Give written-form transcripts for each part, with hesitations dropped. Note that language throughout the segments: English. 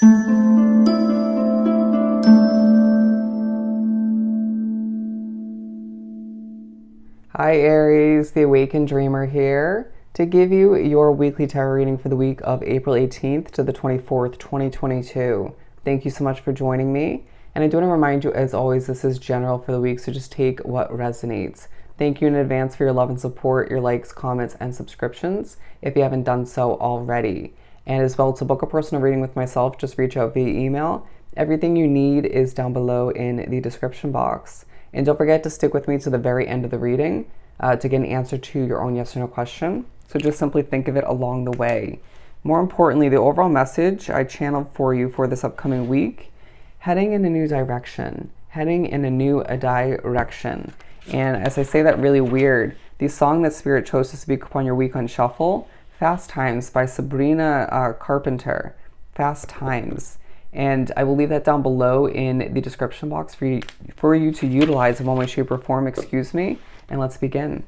Hi Aries, the Awakened Dreamer here to give you your weekly tarot reading for the week of April 18th to the 24th, 2022. Thank you so much for joining me. And I do want to remind you, as always, this is general for the week, so just take what resonates. Thank you in advance for your love and support, your likes, comments, and subscriptions if you haven't done so already. And as well, to book a personal reading with myself, just reach out via email. Everything you need is down below in the description box. And don't forget to stick with me to the very end of the reading to get an answer to your own yes or no question. So just simply think of it along the way. More importantly, the overall message I channeled for you for this upcoming week, heading in a new direction, heading in a new direction. And as I say that really weird, the song that Spirit chose to speak upon your week on Shuffle, Fast Times by Sabrina Carpenter, Fast Times. And I will leave that down below in the description box for you to utilize in one way, shape, or form, and let's begin.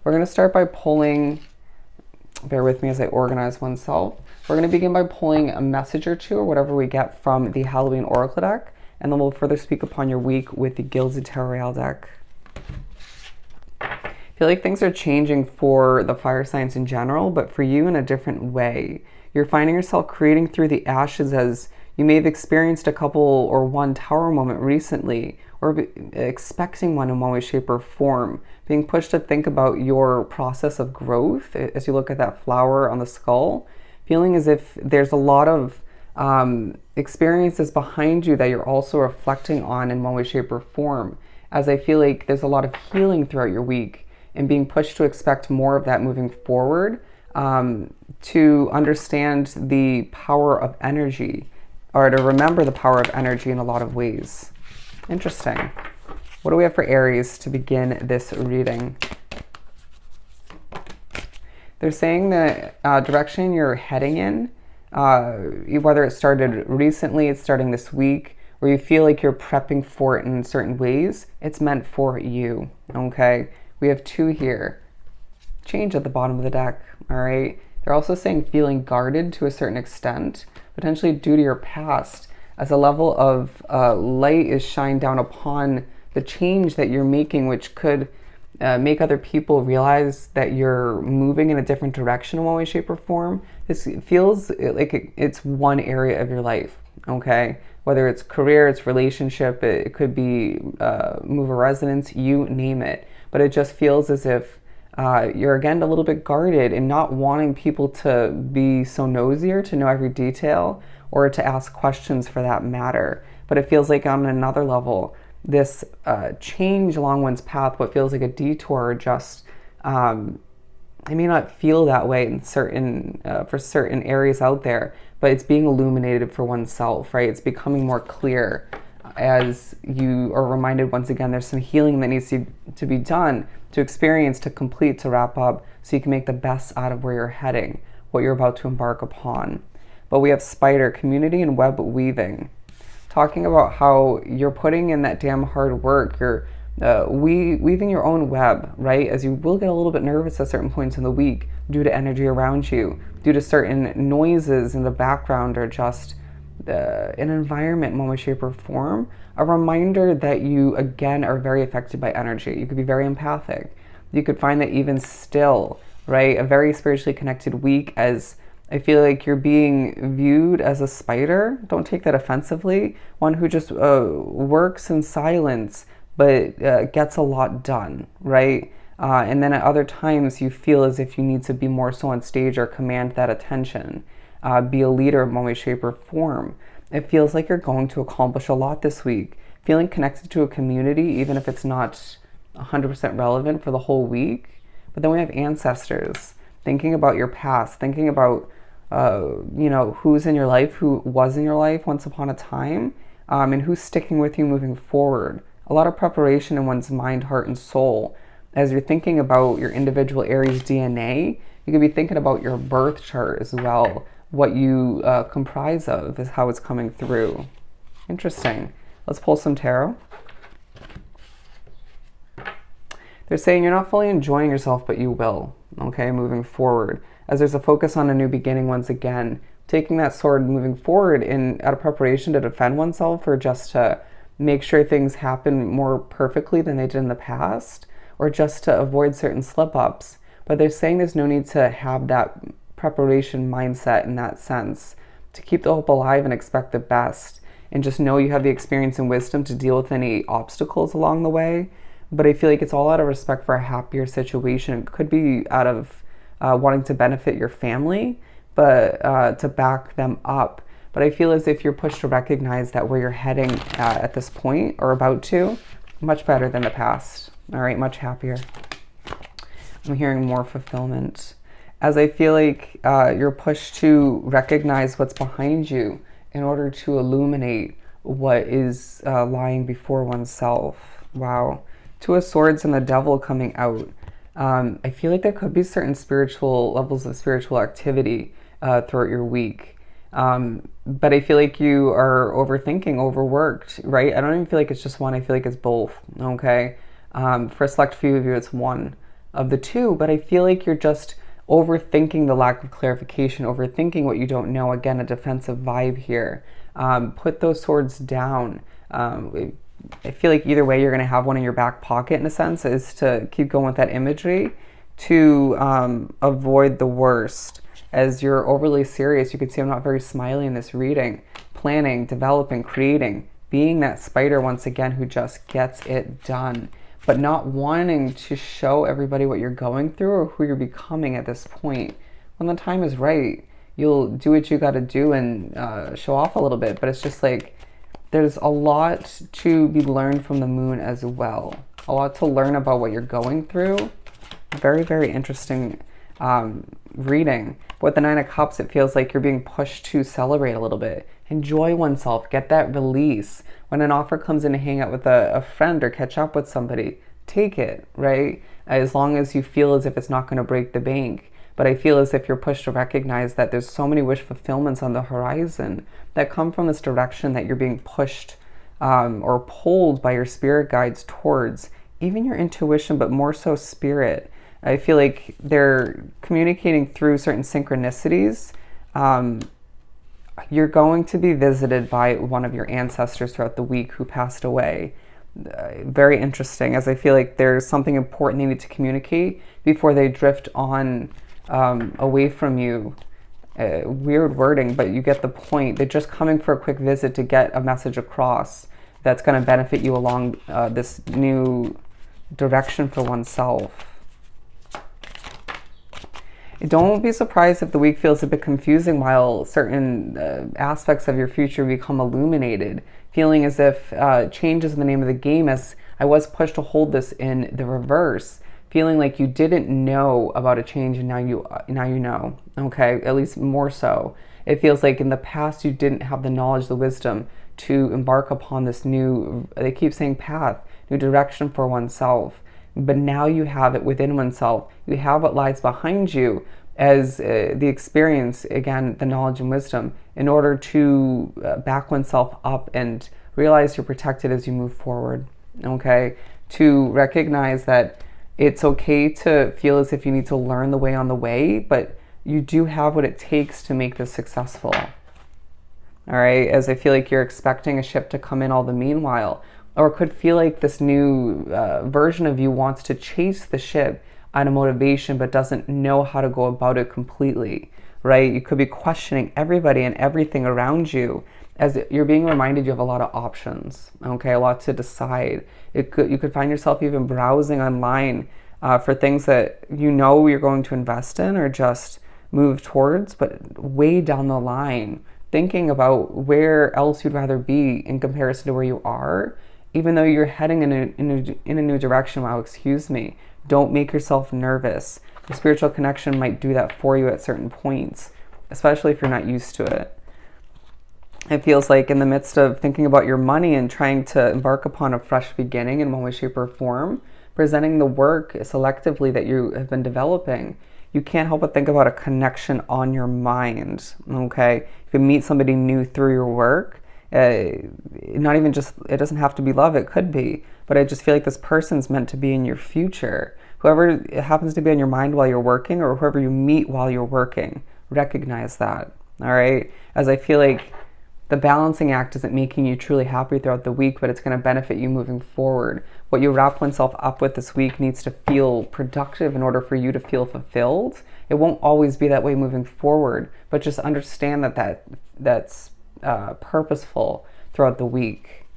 We're going to start by pulling, bear with me as I organize oneself. We're going to begin by pulling a message or two, or whatever we get from the Halloween Oracle deck, and then we'll further speak upon your week with the Gilded Tarot Royale deck. I feel like things are changing for the fire signs in general, but for you in a different way. You're finding yourself creating through the ashes, as you may have experienced a couple or one tower moment recently, or expecting one in one way, shape, or form, being pushed to think about your process of growth as you look at that flower on the skull, feeling as if there's a lot of experiences behind you that you're also reflecting on in one way, shape, or form, as I feel like there's a lot of healing throughout your week and being pushed to expect more of that moving forward, to understand the power of energy, or to remember the power of energy in a lot of ways. Interesting. What do we have for Aries to begin this reading? They're saying the direction you're heading in, whether it started recently, it's starting this week, or you feel like you're prepping for it in certain ways, it's meant for you, okay? We have two here. Change at the bottom of the deck, all right? They're also saying feeling guarded to a certain extent, potentially due to your past, as a level of light is shined down upon the change that you're making, which could make other people realize that you're moving in a different direction in one way, shape, or form. This feels like it's one area of your life, okay? Whether it's career, it's relationship, it could be move of residence, you name it. But it just feels as if you're again a little bit guarded and not wanting people to be so nosy or to know every detail or to ask questions for that matter. But it feels like on another level, this change along one's path, what feels like a detour, or just I may not feel that way in certain for certain areas out there, but it's being illuminated for oneself, right? It's becoming more clear as you are reminded once again there's some healing that needs to be done, to experience, to complete, to wrap up, so you can make the best out of where you're heading, what you're about to embark upon. But we have Spider, community and web weaving, talking about how you're putting in that damn hard work, you're weaving your own web, right? As you will get a little bit nervous at certain points in the week due to energy around you, due to certain noises in the background, or just an environment in one way, shape, or form. A reminder that you, again, are very affected by energy. You could be very empathic. You could find that even still, right? A very spiritually connected week, as I feel like you're being viewed as a spider. Don't take that offensively. One who just works in silence, but gets a lot done, right? And then at other times you feel as if you need to be more so on stage or command that attention, be a leader in one way, shape, or form. It feels like you're going to accomplish a lot this week, feeling connected to a community, even if it's not 100% relevant for the whole week. But then we have ancestors, thinking about your past, thinking about who's in your life, who was in your life once upon a time, and who's sticking with you moving forward. A lot of preparation in one's mind, heart, and soul. As you're thinking about your individual Aries DNA, you could be thinking about your birth chart as well. What you comprise of is how it's coming through. Interesting. Let's pull some tarot. They're saying you're not fully enjoying yourself, but you will, okay, moving forward. As there's a focus on a new beginning once again, taking that sword moving forward in out of preparation to defend oneself, or just to make sure things happen more perfectly than they did in the past, or just to avoid certain slip-ups. But they're saying there's no need to have that preparation mindset in that sense, to keep the hope alive and expect the best, and just know you have the experience and wisdom to deal with any obstacles along the way. But I feel like it's all out of respect for a happier situation. It could be out of wanting to benefit your family, but to back them up. But I feel as if you're pushed to recognize that where you're heading at this point, or about to, much better than the past. All right, much happier. I'm hearing more fulfillment, as I feel like you're pushed to recognize what's behind you in order to illuminate what is lying before oneself. Wow. Two of Swords and the Devil coming out. I feel like there could be certain spiritual levels of spiritual activity throughout your week. But I feel like you are overthinking, overworked, right? I don't even feel like it's just one. I feel like it's both, okay? For a select few of you, it's one of the two, but I feel like you're just overthinking the lack of clarification, overthinking what you don't know. Again, a defensive vibe here. Put those swords down. I feel like either way, you're going to have one in your back pocket, in a sense, is to keep going with that imagery to avoid the worst. As you're overly serious, you can see I'm not very smiley in this reading. Planning, developing, creating, being that spider once again who just gets it done, but not wanting to show everybody what you're going through or who you're becoming at this point. When the time is right, you'll do what you got to do and show off a little bit. But it's just like, there's a lot to be learned from the moon as well. A lot to learn about what you're going through. Very, very interesting reading. With the Nine of Cups, it feels like you're being pushed to celebrate a little bit. Enjoy oneself. Get that release. When an offer comes in to hang out with a friend or catch up with somebody, take it, right? As long as you feel as if it's not going to break the bank. But I feel as if you're pushed to recognize that there's so many wish fulfillments on the horizon that come from this direction that you're being pushed or pulled by your spirit guides towards. Even your intuition, but more so spirit. I feel like they're communicating through certain synchronicities. You're going to be visited by one of your ancestors throughout the week who passed away. Very interesting, as I feel like there's something important they need to communicate before they drift on away from you. Weird wording, but you get the point. They're just coming for a quick visit to get a message across that's going to benefit you along this new direction for oneself. Don't be surprised if the week feels a bit confusing while certain aspects of your future become illuminated, feeling as if change is the name of the game, as I was pushed to hold this in the reverse, feeling like you didn't know about a change and now you know, okay, at least more so. It feels like in the past you didn't have the knowledge, the wisdom to embark upon this new, they keep saying path, new direction for oneself. But now you have it within oneself. You have what lies behind you as the experience, again, the knowledge and wisdom, in order to back oneself up and realize you're protected as you move forward, okay? To recognize that it's okay to feel as if you need to learn the way on the way, but you do have what it takes to make this successful, all right? As I feel like you're expecting a ship to come in all the meanwhile, or could feel like this new version of you wants to chase the ship out of motivation but doesn't know how to go about it completely, right? You could be questioning everybody and everything around you as you're being reminded you have a lot of options, okay? A lot to decide. You could find yourself even browsing online for things that you know you're going to invest in or just move towards, but way down the line, thinking about where else you'd rather be in comparison to where you are, even though you're heading in a new direction. Wow, excuse me. Don't make yourself nervous. The spiritual connection might do that for you at certain points, especially if you're not used to it. It feels like in the midst of thinking about your money and trying to embark upon a fresh beginning in one way, shape, or form, presenting the work selectively that you have been developing, you can't help but think about a connection on your mind, okay? You can meet somebody new through your work. Not even just, it doesn't have to be love, it could be, but I just feel like this person's meant to be in your future. Whoever it happens to be on your mind while you're working, or whoever you meet while you're working, recognize that, all right? As I feel like the balancing act isn't making you truly happy throughout the week, but it's going to benefit you moving forward. What you wrap oneself up with this week needs to feel productive in order for you to feel fulfilled. It won't always be that way moving forward, but just understand that's purposeful throughout the week.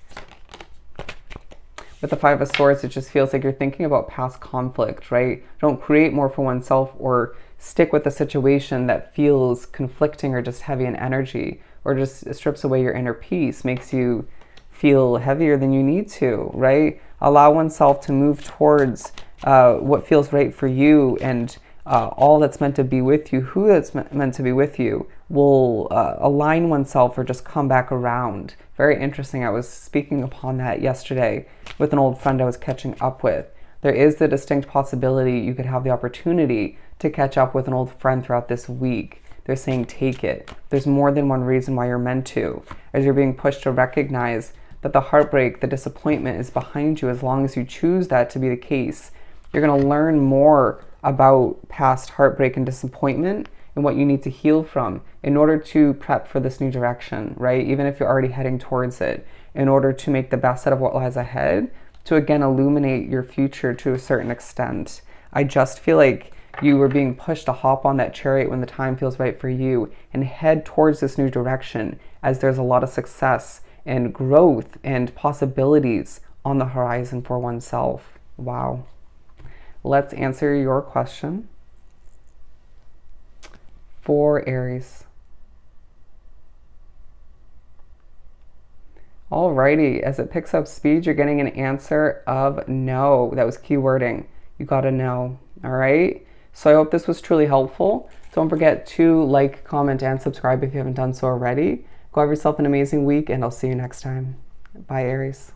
With the Five of Swords, it just feels like you're thinking about past conflict, right? Don't create more for oneself or stick with a situation that feels conflicting or just heavy in energy, or just strips away your inner peace, makes you feel heavier than you need to, right? Allow oneself to move towards what feels right for you, and all that's meant to be with you, who that's meant to be with you, will align oneself or just come back around. Very interesting. I was speaking upon that yesterday with an old friend I was catching up with. There is the distinct possibility you could have the opportunity to catch up with an old friend throughout this week. They're saying take it. There's more than one reason why you're meant to, as you're being pushed to recognize that the heartbreak, the disappointment is behind you. As long as you choose that to be the case, you're going to learn more about past heartbreak and disappointment and what you need to heal from in order to prep for this new direction, right? Even if you're already heading towards it, in order to make the best out of what lies ahead, to again illuminate your future to a certain extent. I just feel like you were being pushed to hop on that chariot when the time feels right for you and head towards this new direction, as there's a lot of success and growth and possibilities on the horizon for oneself. Wow. Let's answer your question. For Aries. Alrighty, as it picks up speed, you're getting an answer of no. That was keywording. You got a no. All right. So I hope this was truly helpful. Don't forget to like, comment, and subscribe if you haven't done so already. Go have yourself an amazing week, and I'll see you next time. Bye, Aries.